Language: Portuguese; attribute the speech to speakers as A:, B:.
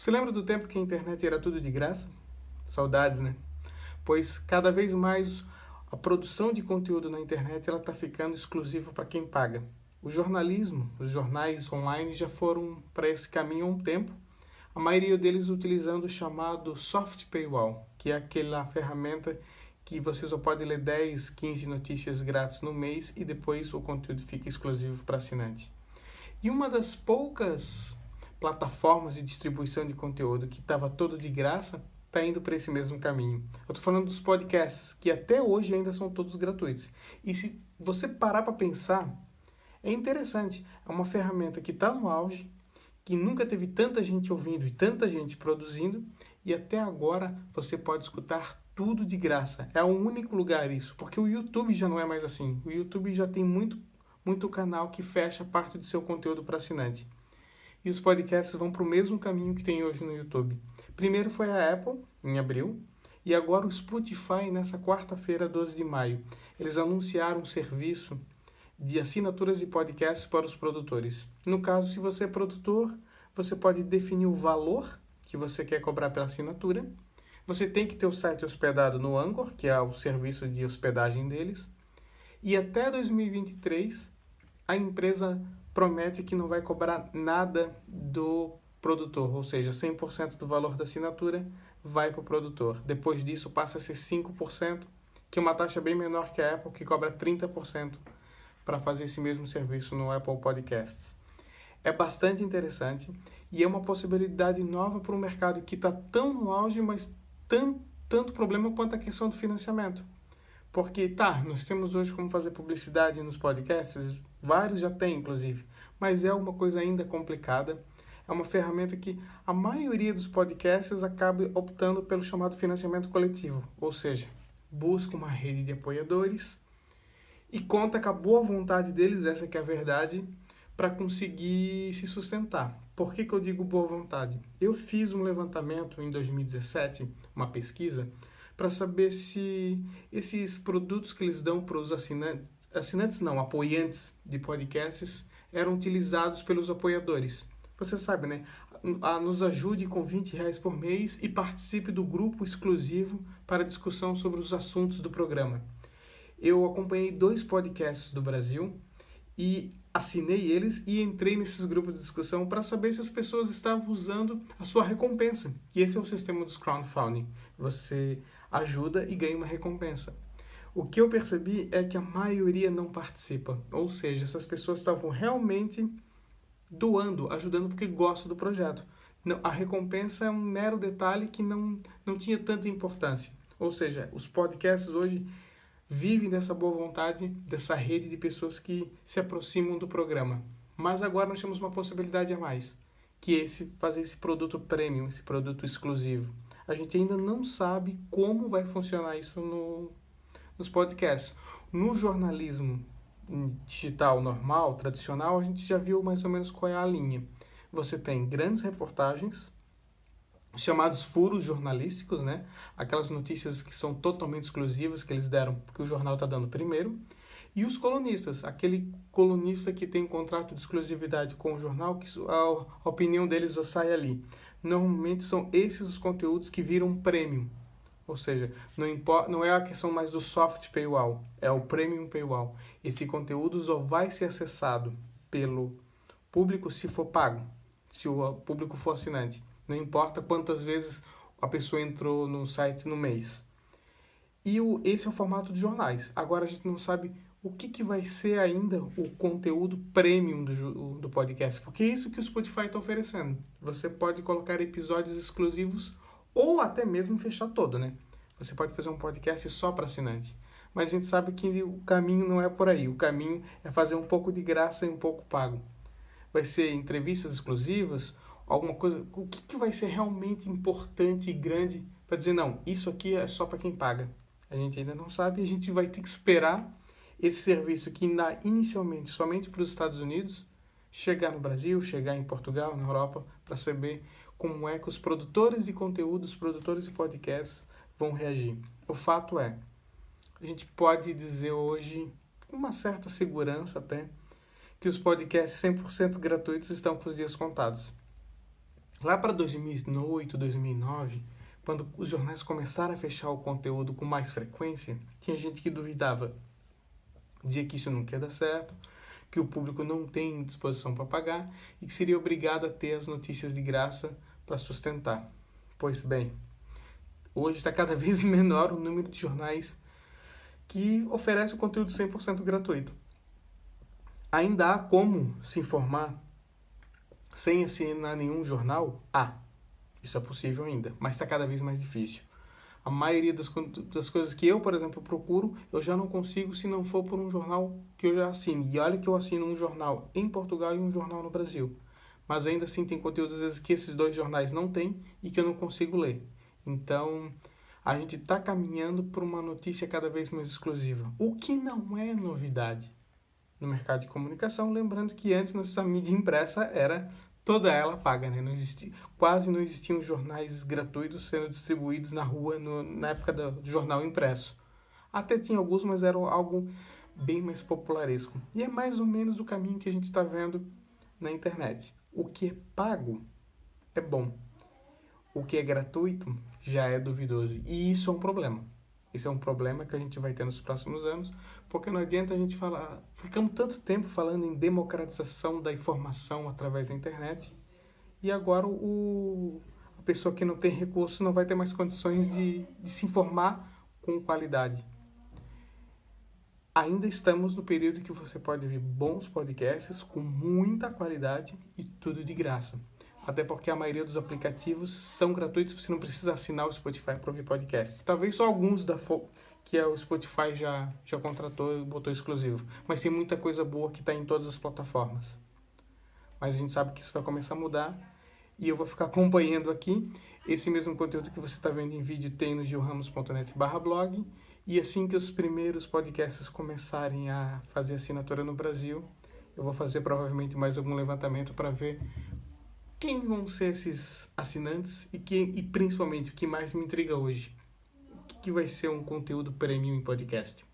A: Você lembra do tempo que a internet era tudo de graça? Saudades, né? Pois cada vez mais a produção de conteúdo na internet ela está ficando exclusiva para quem paga. O jornalismo, os jornais online já foram para esse caminho há um tempo, a maioria deles utilizando o chamado soft paywall, que é aquela ferramenta que você só pode ler 10, 15 notícias grátis no mês e depois o conteúdo fica exclusivo para assinante. E uma das poucas plataformas de distribuição de conteúdo que estava todo de graça está indo para esse mesmo caminho. Eu estou falando dos podcasts, que até hoje ainda são todos gratuitos. E se você parar para pensar, é interessante. É uma ferramenta que está no auge, que nunca teve tanta gente ouvindo e tanta gente produzindo, e até agora você pode escutar tudo de graça. É o único lugar isso, porque o YouTube já não é mais assim. O YouTube já tem muito canal que fecha parte do seu conteúdo para assinante. E os podcasts vão para o mesmo caminho que tem hoje no YouTube. Primeiro foi a Apple, em abril, e agora o Spotify nessa quarta-feira, 12 de maio. Eles anunciaram um serviço de assinaturas de podcasts para os produtores. No caso, se você é produtor, você pode definir o valor que você quer cobrar pela assinatura. Você tem que ter o site hospedado no Anchor, que é o serviço de hospedagem deles. E até 2023, a empresa promete que não vai cobrar nada do produtor, ou seja, 100% do valor da assinatura vai para o produtor. Depois disso passa a ser 5%, que é uma taxa bem menor que a Apple, que cobra 30% para fazer esse mesmo serviço no Apple Podcasts. É bastante interessante e é uma possibilidade nova para um mercado que está tão no auge, mas tanto problema quanto a questão do financiamento. Porque, nós temos hoje como fazer publicidade nos podcasts, vários já têm, inclusive, mas é uma coisa ainda complicada. É uma ferramenta que a maioria dos podcasts acaba optando pelo chamado financiamento coletivo, ou seja, busca uma rede de apoiadores e conta com a boa vontade deles, essa que é a verdade, para conseguir se sustentar. Por que eu digo boa vontade? Eu fiz um levantamento em 2017, uma pesquisa, para saber se esses produtos que eles dão para os assinantes não, apoiantes de podcasts, eram utilizados pelos apoiadores. Você sabe, né? Nos ajude com R$ 20 por mês e participe do grupo exclusivo para discussão sobre os assuntos do programa. Eu acompanhei 2 podcasts do Brasil e assinei eles e entrei nesses grupos de discussão para saber se as pessoas estavam usando a sua recompensa. E esse é o sistema dos crowdfunding. Você ajuda e ganha uma recompensa. O que eu percebi é que a maioria não participa. Ou seja, essas pessoas estavam realmente doando, ajudando porque gostam do projeto. Não, a recompensa é um mero detalhe que não tinha tanta importância. Ou seja, os podcasts hoje vivem dessa boa vontade, dessa rede de pessoas que se aproximam do programa. Mas agora nós temos uma possibilidade a mais, que é fazer esse produto premium, esse produto exclusivo. A gente ainda não sabe como vai funcionar isso nos podcasts. No jornalismo digital normal, tradicional, a gente já viu mais ou menos qual é a linha. Você tem grandes reportagens, chamados furos jornalísticos, né? Aquelas notícias que são totalmente exclusivas, que eles deram, que o jornal está dando primeiro. E os colunistas, aquele colunista que tem contrato de exclusividade com o jornal, que a opinião deles só sai ali. Normalmente são esses os conteúdos que viram premium. Ou seja, não é a questão mais do soft paywall, é o premium paywall. Esse conteúdo só vai ser acessado pelo público se for pago, se o público for assinante. Não importa quantas vezes a pessoa entrou no site no mês. E esse é o formato de jornais. Agora a gente não sabe o que vai ser ainda o conteúdo premium do podcast, porque é isso que o Spotify está oferecendo. Você pode colocar episódios exclusivos ou até mesmo fechar todo, né? Você pode fazer um podcast só para assinante. Mas a gente sabe que o caminho não é por aí. O caminho é fazer um pouco de graça e um pouco pago. Vai ser entrevistas exclusivas, alguma coisa. O que vai ser realmente importante e grande para dizer, não, isso aqui é só para quem paga? A gente ainda não sabe e a gente vai ter que esperar esse serviço que inicialmente somente para os Estados Unidos chegar no Brasil, chegar em Portugal, na Europa, para saber como é que os produtores de conteúdo, os produtores de podcasts vão reagir. O fato é, a gente pode dizer hoje, com uma certa segurança até, que os podcasts 100% gratuitos estão com os dias contados. Lá para 2008, 2009, quando os jornais começaram a fechar o conteúdo com mais frequência, tinha gente que duvidava, dizia que isso não ia dar certo, que o público não tem disposição para pagar e que seria obrigado a ter as notícias de graça para sustentar. Pois bem, hoje está cada vez menor o número de jornais que oferecem o conteúdo 100% gratuito. Ainda há como se informar sem assinar nenhum jornal? Isso é possível ainda, mas está cada vez mais difícil. A maioria das coisas que eu, por exemplo, procuro, eu já não consigo se não for por um jornal que eu já assine. E olha que eu assino um jornal em Portugal e um jornal no Brasil. Mas ainda assim tem conteúdos às vezes que esses dois jornais não têm e que eu não consigo ler. Então, a gente está caminhando por uma notícia cada vez mais exclusiva. O que não é novidade no mercado de comunicação, lembrando que antes nossa mídia impressa era toda ela paga, né? Quase não existiam jornais gratuitos sendo distribuídos na rua na época do jornal impresso. Até tinha alguns, mas era algo bem mais popularesco. E é mais ou menos o caminho que a gente está vendo na internet. O que é pago é bom. O que é gratuito já é duvidoso. E isso é um problema. Isso é um problema que a gente vai ter nos próximos anos, porque não adianta a gente falar... Ficamos tanto tempo falando em democratização da informação através da internet, e agora a pessoa que não tem recurso não vai ter mais condições de se informar com qualidade. Ainda estamos no período que você pode ouvir bons podcasts com muita qualidade e tudo de graça. Até porque a maioria dos aplicativos são gratuitos, você não precisa assinar o Spotify para ouvir podcasts. Talvez só alguns que o Spotify já contratou e botou exclusivo. Mas tem muita coisa boa que está em todas as plataformas. Mas a gente sabe que isso vai começar a mudar e eu vou ficar acompanhando aqui. Esse mesmo conteúdo que você está vendo em vídeo tem no gilramos.net/blog. E assim que os primeiros podcasts começarem a fazer assinatura no Brasil, eu vou fazer provavelmente mais algum levantamento para ver quem vão ser esses assinantes e principalmente o que mais me intriga hoje. O que vai ser um conteúdo premium em podcast?